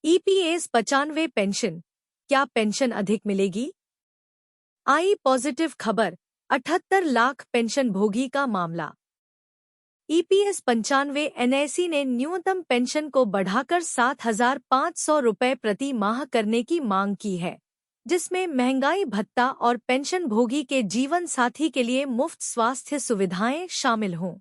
EPS 95 pension, क्या pension अधिक मिलेगी? आई पॉजिटिव खबर, 78 लाख पेंशन भोगी का मामला। ईपीएस 95 एनएसी ने न्यूनतम पेंशन को बढ़ाकर 7,500 रुपये प्रति माह करने की मांग की है, जिसमें महंगाई भत्ता और पेंशन भोगी के जीवन साथी के लिए मुफ्त स्वास्थ्य सुविधाएं शामिल हों।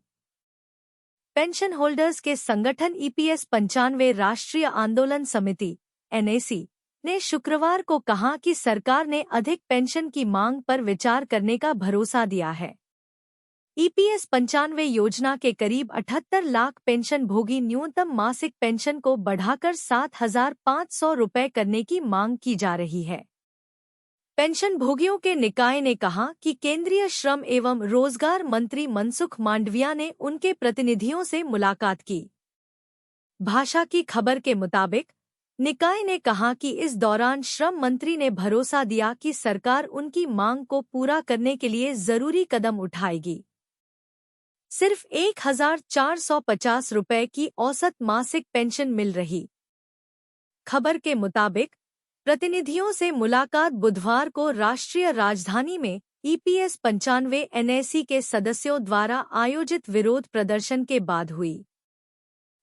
पेंशन होल्डर्स के संगठन ईपीएस 95 राष्ट्रीय आंदोलन समिति एनएसी ने शुक्रवार को कहा कि सरकार ने अधिक पेंशन की मांग पर विचार करने का भरोसा दिया है। ईपीएस 95 योजना के करीब 78 लाख पेंशन भोगी न्यूनतम मासिक पेंशन को बढ़ाकर 7,500 रुपये करने की मांग की जा रही है। पेंशन भोगियों के निकाय ने कहा कि केंद्रीय श्रम एवं रोजगार मंत्री मनसुख मांडविया ने उनके प्रतिनिधियों से मुलाकात की। भाषा की खबर के मुताबिक निकाय ने कहा कि इस दौरान श्रम मंत्री ने भरोसा दिया कि सरकार उनकी मांग को पूरा करने के लिए जरूरी कदम उठाएगी। सिर्फ 1,450 रुपये की औसत मासिक पेंशन मिल रही। खबर के मुताबिक प्रतिनिधियों से मुलाकात बुधवार को राष्ट्रीय राजधानी में ईपीएस 95 एनएसी के सदस्यों द्वारा आयोजित विरोध प्रदर्शन के बाद हुई।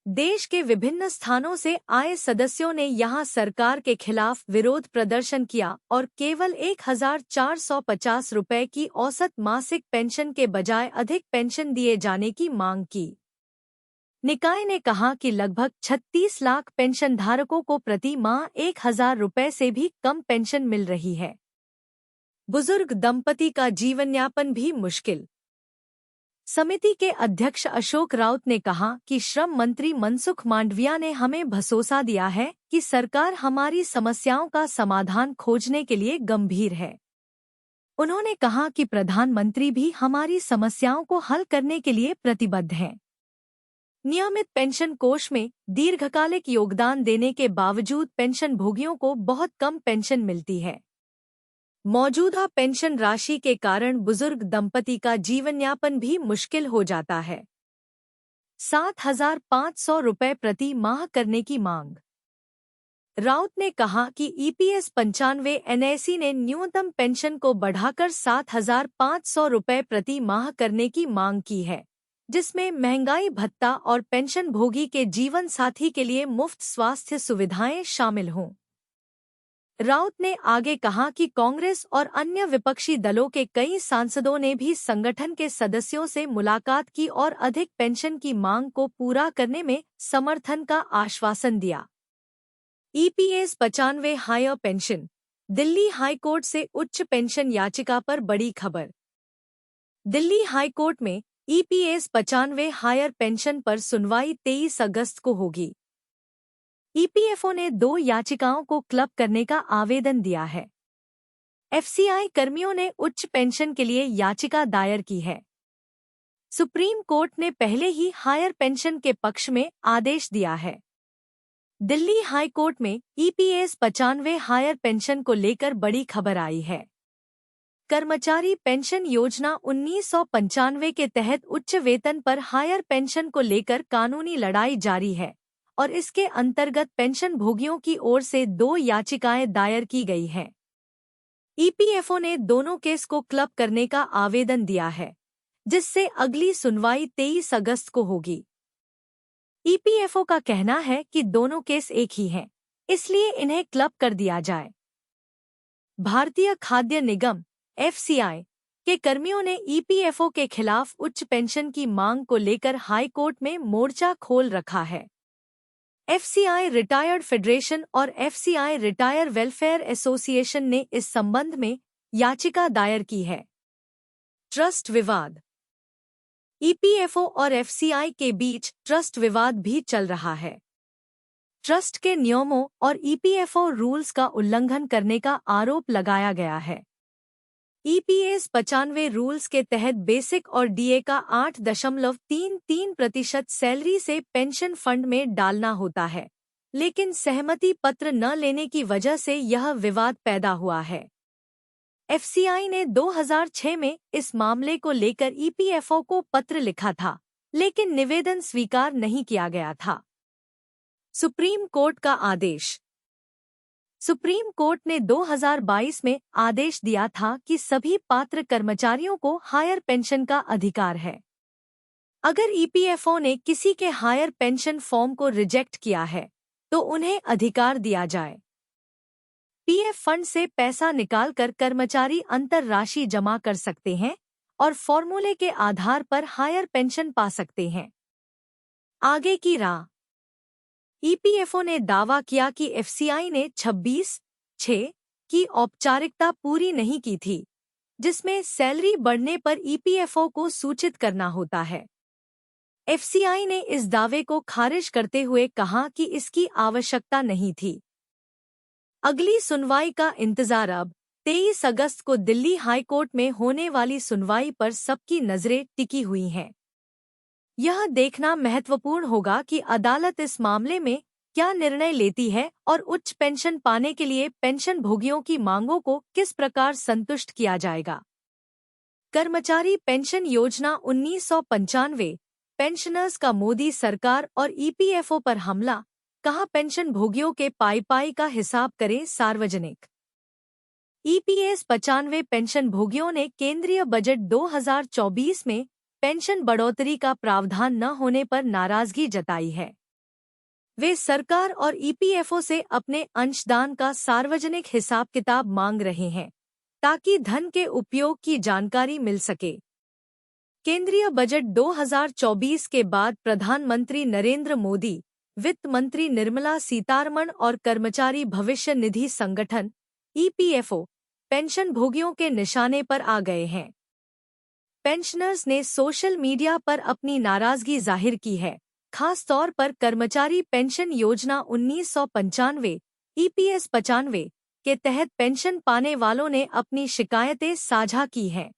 देश के विभिन्न स्थानों से आए सदस्यों ने यहां सरकार के खिलाफ विरोध प्रदर्शन किया और केवल 1,450 रुपये की औसत मासिक पेंशन के बजाय अधिक पेंशन दिए जाने की मांग की। निकाय ने कहा कि लगभग 36 लाख पेंशनधारकों को प्रति माह 1,000 रुपये से भी कम पेंशन मिल रही है। बुजुर्ग दंपति का जीवनयापन भी मुश्किल। समिति के अध्यक्ष अशोक राउत ने कहा कि श्रम मंत्री मनसुख मांडविया ने हमें भरोसा दिया है कि सरकार हमारी समस्याओं का समाधान खोजने के लिए गंभीर है। उन्होंने कहा कि प्रधानमंत्री भी हमारी समस्याओं को हल करने के लिए प्रतिबद्ध हैं। नियमित पेंशन कोष में दीर्घकालिक योगदान देने के बावजूद पेंशन भोगियों को बहुत कम पेंशन मिलती है। मौजूदा पेंशन राशि के कारण बुजुर्ग दंपति का जीवनयापन भी मुश्किल हो जाता है। 7,500 रुपये प्रति माह करने की मांग। राउत ने कहा कि ईपीएस 95 एनएसी ने न्यूनतम पेंशन को बढ़ाकर 7,500 रुपये प्रति माह करने की मांग की है, जिसमें महंगाई भत्ता और पेंशन भोगी के जीवन साथी के लिए मुफ्त स्वास्थ्य सुविधाएं शामिल हों। राउत ने आगे कहा कि कांग्रेस और अन्य विपक्षी दलों के कई सांसदों ने भी संगठन के सदस्यों से मुलाकात की और अधिक पेंशन की मांग को पूरा करने में समर्थन का आश्वासन दिया। EPS 95 higher pension, Delhi high court से उच्च पेंशन याचिका पर बड़ी खबर। दिल्ली हाईकोर्ट में ईपीएस 95 हायर पेंशन पर सुनवाई 23 अगस्त को होगी। ईपीएफओ ने 2 याचिकाओं को क्लब करने का आवेदन दिया है। एफसीआई कर्मियों ने उच्च पेंशन के लिए याचिका दायर की है। सुप्रीम कोर्ट ने पहले ही हायर पेंशन के पक्ष में आदेश दिया है। दिल्ली हाई कोर्ट में ईपीएस 95 हायर पेंशन को लेकर बड़ी खबर आई है। कर्मचारी पेंशन योजना 1995 के तहत उच्च वेतन पर हायर पेंशन को लेकर कानूनी लड़ाई जारी है और इसके अंतर्गत पेंशन भोगियों की ओर से 2 याचिकाएं दायर की गई हैं। ईपीएफओ ने दोनों केस को क्लब करने का आवेदन दिया है, जिससे अगली सुनवाई 23 अगस्त को होगी। ईपीएफओ का कहना है कि दोनों केस एक ही हैं, इसलिए इन्हें क्लब कर दिया जाए। भारतीय खाद्य निगम एफसीआई के कर्मियों ने ईपीएफओ के खिलाफ उच्च पेंशन की मांग को लेकर हाई कोर्ट में मोर्चा खोल रखा है। एफसीआई रिटायर्ड फेडरेशन और एफसीआई रिटायर वेलफेयर एसोसिएशन ने इस संबंध में याचिका दायर की है। ट्रस्ट विवाद। ईपीएफओ और एफसीआई के बीच ट्रस्ट विवाद भी चल रहा है। ट्रस्ट के नियमों और ईपीएफओ रूल्स का उल्लंघन करने का आरोप लगाया गया है। ईपीएस 95 रूल्स के तहत बेसिक और डीए का 8.33% सैलरी से पेंशन फंड में डालना होता है, लेकिन सहमति पत्र न लेने की वजह से यह विवाद पैदा हुआ है। एफसीआई ने 2006 में इस मामले को लेकर ईपीएफओ को पत्र लिखा था, लेकिन निवेदन स्वीकार नहीं किया गया था। सुप्रीम कोर्ट का आदेश। सुप्रीम कोर्ट ने 2022 में आदेश दिया था कि सभी पात्र कर्मचारियों को हायर पेंशन का अधिकार है। अगर ईपीएफओ ने किसी के हायर पेंशन फॉर्म को रिजेक्ट किया है तो उन्हें अधिकार दिया जाए। पीएफ फंड से पैसा निकालकर कर्मचारी अंतर राशि जमा कर सकते हैं और फॉर्मूले के आधार पर हायर पेंशन पा सकते हैं। आगे की राह। ईपीएफओ ने दावा किया कि एफसीआई ने 26/6 की औपचारिकता पूरी नहीं की थी, जिसमें सैलरी बढ़ने पर ईपीएफओ को सूचित करना होता है। एफसीआई ने इस दावे को खारिज करते हुए कहा कि इसकी आवश्यकता नहीं थी। अगली सुनवाई का इंतजार। अब 23 अगस्त को दिल्ली हाई कोर्ट में होने वाली सुनवाई पर सबकी नजरें टिकी हुई हैं। यह देखना महत्वपूर्ण होगा कि अदालत इस मामले में क्या निर्णय लेती है और उच्च पेंशन पाने के लिए पेंशन भोगियों की मांगों को किस प्रकार संतुष्ट किया जाएगा। कर्मचारी पेंशन योजना 1995, पेंशनर्स का मोदी सरकार और ईपीएफओ पर हमला, कहा पेंशन भोगियों के पाई का हिसाब करें सार्वजनिक। ईपीएस 95 पेंशन भोगियों ने केंद्रीय बजट 2024 में पेंशन बढ़ोतरी का प्रावधान न होने पर नाराजगी जताई है। वे सरकार और ईपीएफओ से अपने अंशदान का सार्वजनिक हिसाब किताब मांग रहे हैं ताकि धन के उपयोग की जानकारी मिल सके। केंद्रीय बजट 2024 के बाद प्रधानमंत्री नरेंद्र मोदी, वित्त मंत्री निर्मला सीतारमण और कर्मचारी भविष्य निधि संगठन ईपीएफओ पेंशन भोगियों के निशाने पर आ गए हैं। पेंशनर्स ने सोशल मीडिया पर अपनी नाराजगी जाहिर की है, खास तौर पर कर्मचारी पेंशन योजना 1995 ईपीएस 95 के तहत पेंशन पाने वालों ने अपनी शिकायतें साझा की हैं।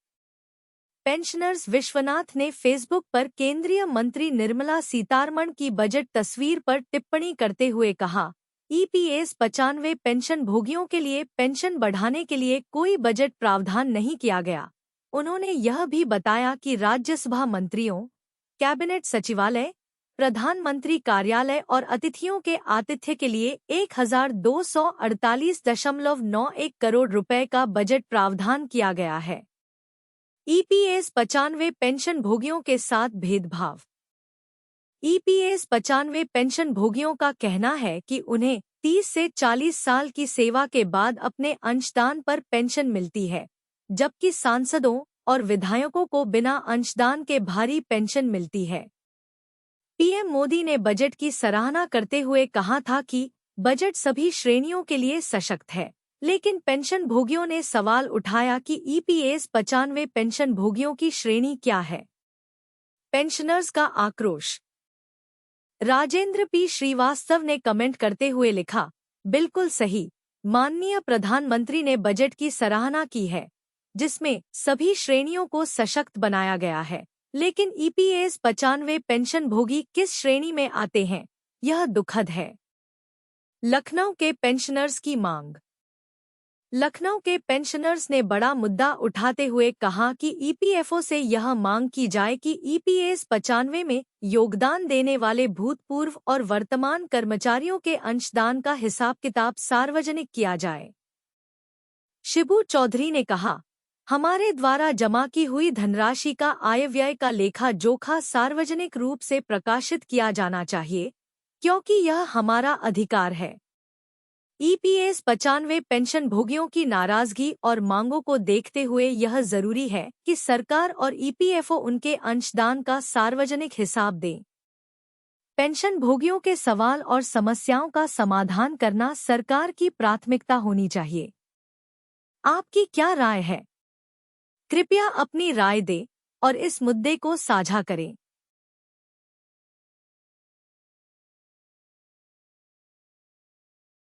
पेंशनर्स विश्वनाथ ने फेसबुक पर केंद्रीय मंत्री निर्मला सीतारमण की बजट तस्वीर पर टिप्पणी करते हुए कहा, ईपीएस 95 पेंशन भोगियों के लिए पेंशन बढ़ाने के लिए कोई बजट प्रावधान नहीं किया गया। उन्होंने यह भी बताया कि राज्यसभा मंत्रियों, कैबिनेट सचिवालय, प्रधानमंत्री कार्यालय और अतिथियों के आतिथ्य के लिए 1248.91 करोड़ रुपए का बजट प्रावधान किया गया है। ईपीएस 95 पेंशन भोगियों के साथ भेदभाव। ईपीएस 95 पेंशन भोगियों का कहना है कि उन्हें 30 से 40 साल की सेवा के बाद अपने अंशदान पर पेंशन मिलती है, जबकि सांसदों और विधायकों को बिना अंशदान के भारी पेंशन मिलती है। पीएम मोदी ने बजट की सराहना करते हुए कहा था कि बजट सभी श्रेणियों के लिए सशक्त है, लेकिन पेंशन भोगियों ने सवाल उठाया कि ईपीएस 95 पेंशन भोगियों की श्रेणी क्या है। पेंशनर्स का आक्रोश। राजेंद्र पी श्रीवास्तव ने कमेंट करते हुए लिखा, बिल्कुल सही, माननीय प्रधानमंत्री ने बजट की सराहना की है, जिसमें सभी श्रेणियों को सशक्त बनाया गया है, लेकिन ईपीएस 95 पेंशन भोगी किस श्रेणी में आते हैं, यह दुखद है। लखनऊ के पेंशनर्स की मांग। लखनऊ के पेंशनर्स ने बड़ा मुद्दा उठाते हुए कहा कि ईपीएफओ से यह मांग की जाए कि ईपीएस 95 में योगदान देने वाले भूतपूर्व और वर्तमान कर्मचारियों के अंशदान का हिसाब किताब सार्वजनिक किया जाए। शिबू चौधरी ने कहा, हमारे द्वारा जमा की हुई धनराशि का आय व्यय का लेखा जोखा सार्वजनिक रूप से प्रकाशित किया जाना चाहिए, क्योंकि यह हमारा अधिकार है। ईपीएस 95 पेंशन भोगियों की नाराजगी और मांगों को देखते हुए यह जरूरी है कि सरकार और ईपीएफओ उनके अंशदान का सार्वजनिक हिसाब दें। पेंशन भोगियों के सवाल और समस्याओं का समाधान करना सरकार की प्राथमिकता होनी चाहिए। आपकी क्या राय है? कृपया अपनी राय दें और इस मुद्दे को साझा करें।